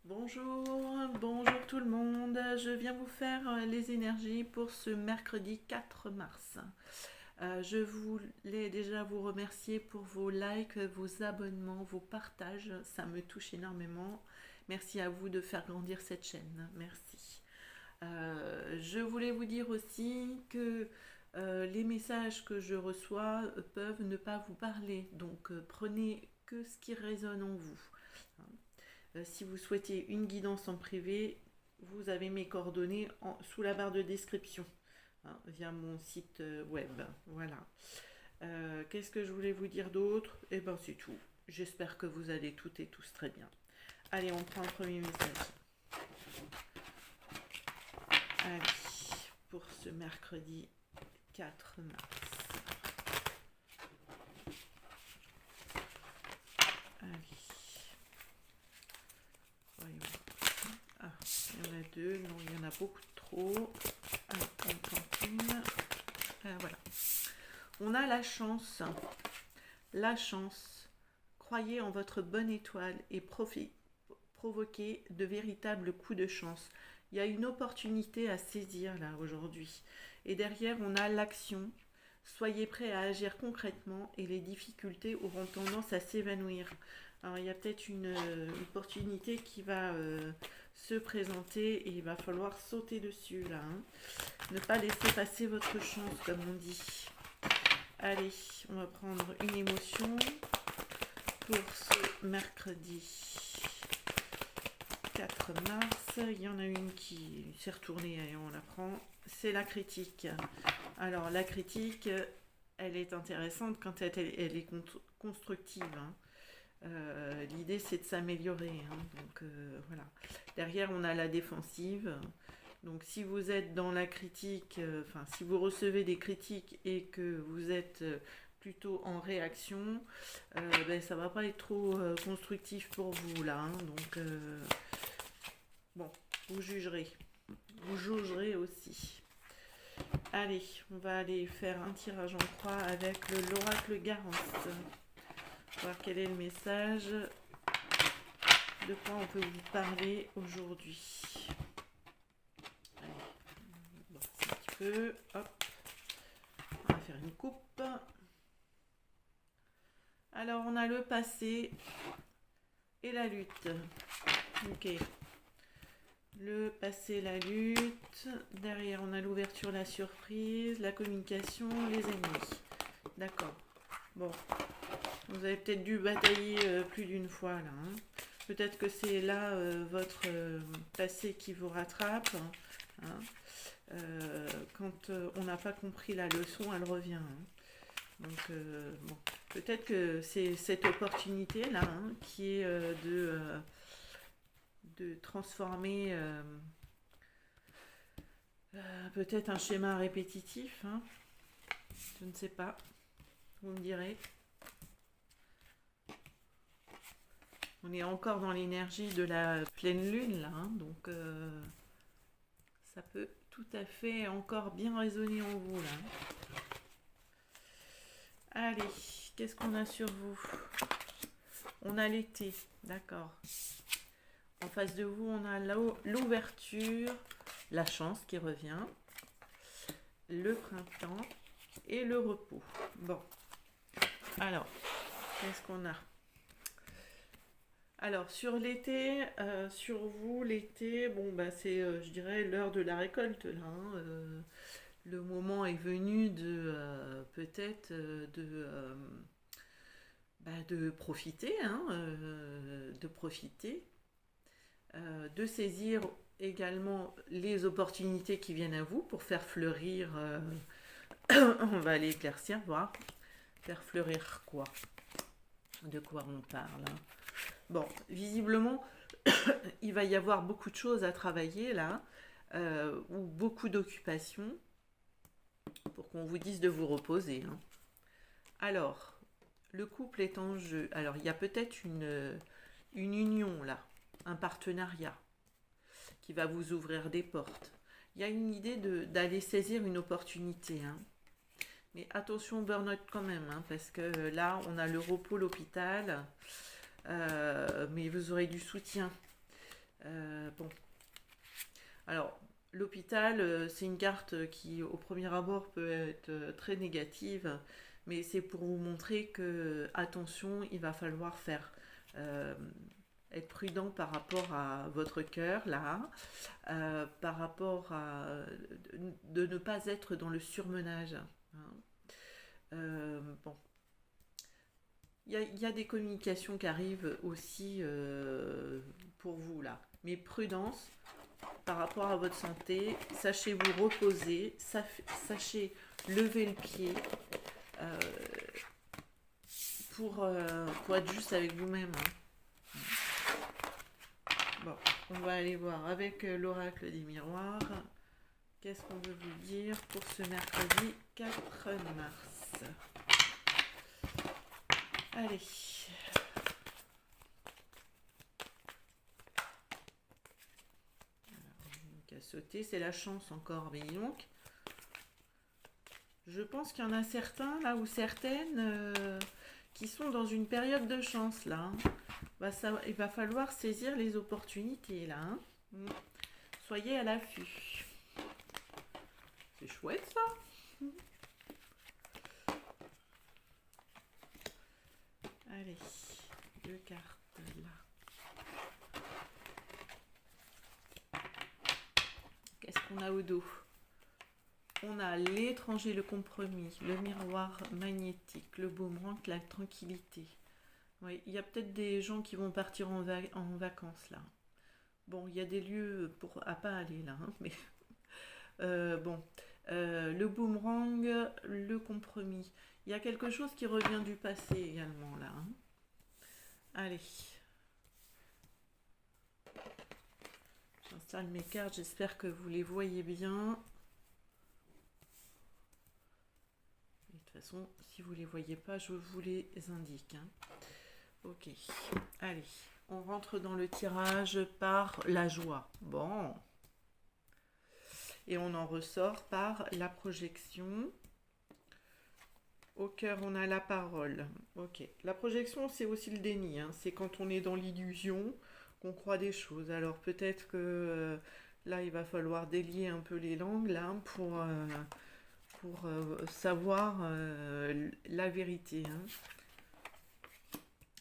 Bonjour tout le monde. Je viens vous faire les énergies pour ce mercredi 4 mars. Je voulais déjà vous remercier pour vos likes, vos abonnements, vos partages. Ça me touche énormément. Merci à vous de faire grandir cette chaîne. Merci. Je voulais vous dire aussi que les messages que je reçois peuvent ne pas vous parler. Donc prenez que ce qui résonne en vous. Si vous souhaitez une guidance en privé, vous avez mes coordonnées sous la barre de description, via mon site web. Voilà. Qu'est-ce que je voulais vous dire d'autre? Eh ben c'est tout. J'espère que vous allez toutes et tous très bien. Allez, on prend le premier message. Allez, pour ce mercredi 4 mars. Allez. Voyons. Ah, il y en a deux. Non, il y en a beaucoup trop. Allez, on prend une. Voilà. On a la chance. La chance. Croyez en votre bonne étoile et provoquez de véritables coups de chance. Il y a une opportunité à saisir là aujourd'hui. Et derrière, on a l'action. Soyez prêts à agir concrètement et les difficultés auront tendance à s'évanouir. Alors il y a peut-être une opportunité qui va se présenter et il va falloir sauter dessus là. Ne pas laisser passer votre chance comme on dit. Allez, on va prendre une émotion pour ce mercredi 4 mars. Il y en a une qui s'est retournée et on la prend. C'est la critique. Alors la critique, elle est intéressante quand elle est constructive. L'idée c'est de s'améliorer. Donc voilà. Derrière on a la défensive. Donc si vous êtes dans la critique, si vous recevez des critiques et que vous êtes plutôt en réaction, ça va pas être trop constructif pour vous là. Donc bon, vous jugerez. Vous jaugerez aussi. Allez, on va aller faire un tirage en croix avec l'oracle Garance. Voir quel est le message, de quoi on peut vous parler aujourd'hui. Allez, on va un petit peu. Hop, on va faire une coupe. Alors, on a le passé et la lutte. Ok. Le passé, la lutte. Derrière, on a l'ouverture, la surprise, la communication, les ennemis. D'accord. Bon. Vous avez peut-être dû batailler plus d'une fois là. Peut-être que c'est là votre passé qui vous rattrape. Quand on n'a pas compris la leçon, elle revient. Donc, bon. Peut-être que c'est cette opportunité là qui est de transformer peut-être un schéma répétitif. Je ne sais pas. Vous me direz. On est encore dans l'énergie de la pleine lune là, donc ça peut tout à fait encore bien résonner en vous là. Allez, qu'est-ce qu'on a sur vous? On a l'été, d'accord. En face de vous, on a l'ouverture, la chance qui revient, le printemps et le repos. Bon, alors, qu'est-ce qu'on a? Alors sur l'été, sur vous l'été, bon c'est je dirais l'heure de la récolte là. Le moment est venu de peut-être de profiter, de profiter, de saisir également les opportunités qui viennent à vous pour faire fleurir. On va aller éclaircir, voir. Faire fleurir quoi? De quoi on parle? Bon, visiblement, il va y avoir beaucoup de choses à travailler là, ou beaucoup d'occupations pour qu'on vous dise de vous reposer. Alors, le couple est en jeu. Alors, il y a peut-être une union là, un partenariat qui va vous ouvrir des portes. Il y a une idée d'aller saisir une opportunité. Mais attention, burn-out quand même, parce que là, on a le repos, l'hôpital. Mais vous aurez du soutien. Bon. Alors, l'hôpital, c'est une carte qui, au premier abord, peut être très négative, mais c'est pour vous montrer que, attention, il va falloir faire euh, être prudent par rapport à votre cœur, là, par rapport à de ne pas être dans le surmenage. Hein. Bon, il y a des communications qui arrivent aussi pour vous, là, mais prudence par rapport à votre santé, sachez vous reposer, sachez lever le pied euh, pour être juste avec vous-même. Hein. Bon, on va aller voir avec l'oracle des miroirs. Qu'est-ce qu'on veut vous dire pour ce mercredi 4 mars? Allez. À sauter, c'est la chance encore, mais donc je pense qu'il y en a certains là ou certaines qui sont dans une période de chance là. Hein. Bah, ça, il va falloir saisir les opportunités là. Hein. Soyez à l'affût. C'est chouette ça. Allez, 2 cartes là. Qu'est-ce qu'on a au dos? On a l'étranger, le compromis, le miroir magnétique, le boomerang, la tranquillité. Oui, il y a peut-être des gens qui vont partir en vacances là. Bon, il y a des lieux à pas aller là, hein, mais bon. Le boomerang, le compromis. Il y a quelque chose qui revient du passé également là. Hein. Allez. J'installe mes cartes, j'espère que vous les voyez bien. De toute façon, si vous ne les voyez pas, je vous les indique. Hein. Ok, allez, on rentre dans le tirage par la joie. Bon. Et on en ressort par la projection. Au cœur, on a la parole. Ok. La projection, c'est aussi le déni. Hein. C'est quand on est dans l'illusion qu'on croit des choses. Alors peut-être que là, il va falloir délier un peu les langues là pour savoir la vérité. Hein.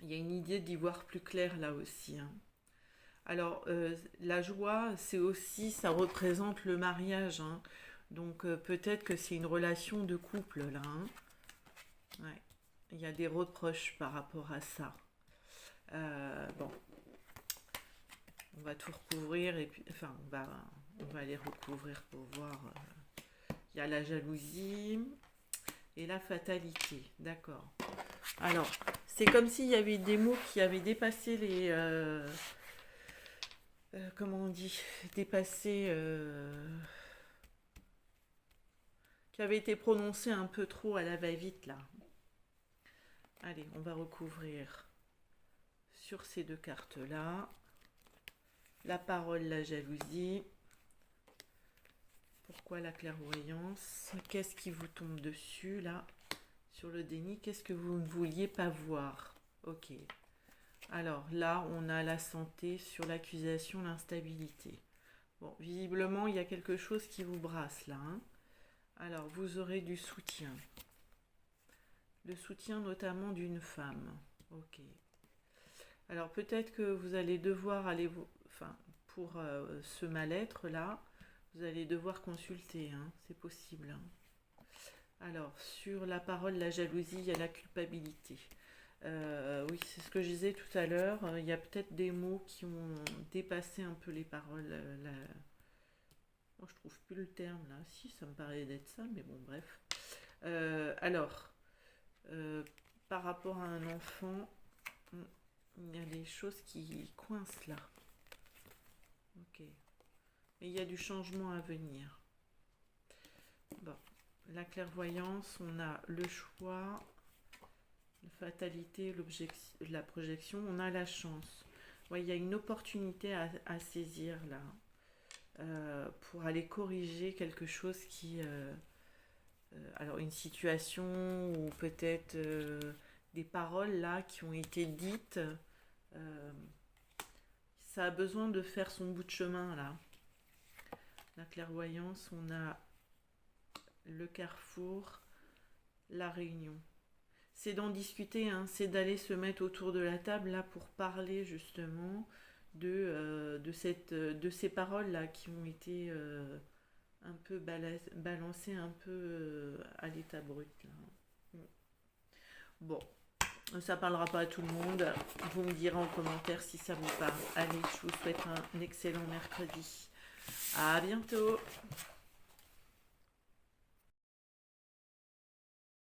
Il y a une idée d'y voir plus clair là aussi. Hein. Alors, la joie, c'est aussi, ça représente le mariage. Hein. Donc, peut-être que c'est une relation de couple là. Hein. Ouais. Il y a des reproches par rapport à ça. Bon, on va tout recouvrir et puis, enfin, on va les recouvrir pour voir. Il y a la jalousie et la fatalité. D'accord. Alors, c'est comme s'il y avait des mots qui avaient dépassé les... comment on dit? Dépassé... qui avaient été prononcés un peu trop à la va-vite, là. Allez, on va recouvrir sur ces 2 cartes-là. La parole, la jalousie. Pourquoi la clairvoyance? Qu'est-ce qui vous tombe dessus, là? Sur le déni, qu'est-ce que vous ne vouliez pas voir? Ok. Alors là, on a la santé, sur l'accusation, l'instabilité. Bon, visiblement, il y a quelque chose qui vous brasse là. Hein. Alors, vous aurez du soutien. Le soutien notamment d'une femme. Ok. Alors, peut-être que vous allez devoir aller... Enfin, pour ce mal-être là, vous allez devoir consulter. Hein. C'est possible. Hein. Alors, sur la parole, la jalousie, il y a la culpabilité. Oui, c'est ce que je disais tout à l'heure. Il y a peut-être des mots qui ont dépassé un peu les paroles. Moi, je trouve plus le terme là. Si, ça me paraît d'être ça, mais bon, bref. Alors, par rapport à un enfant, il y a des choses qui coincent là. Ok. Mais il y a du changement à venir. Bon. La clairvoyance, on a le choix, la fatalité, la projection, on a la chance. Ouais, il y a une opportunité à saisir là pour aller corriger quelque chose qui... alors une situation ou peut-être des paroles là qui ont été dites ça a besoin de faire son bout de chemin là. La clairvoyance, on a le carrefour, la réunion. C'est d'en discuter, hein, c'est d'aller se mettre autour de la table là pour parler justement de ces paroles là qui ont été un peu balancées un peu à l'état brut là. Bon, ça parlera pas à tout le monde. Vous me direz en commentaire si ça vous parle. Allez, je vous souhaite un excellent mercredi. À bientôt.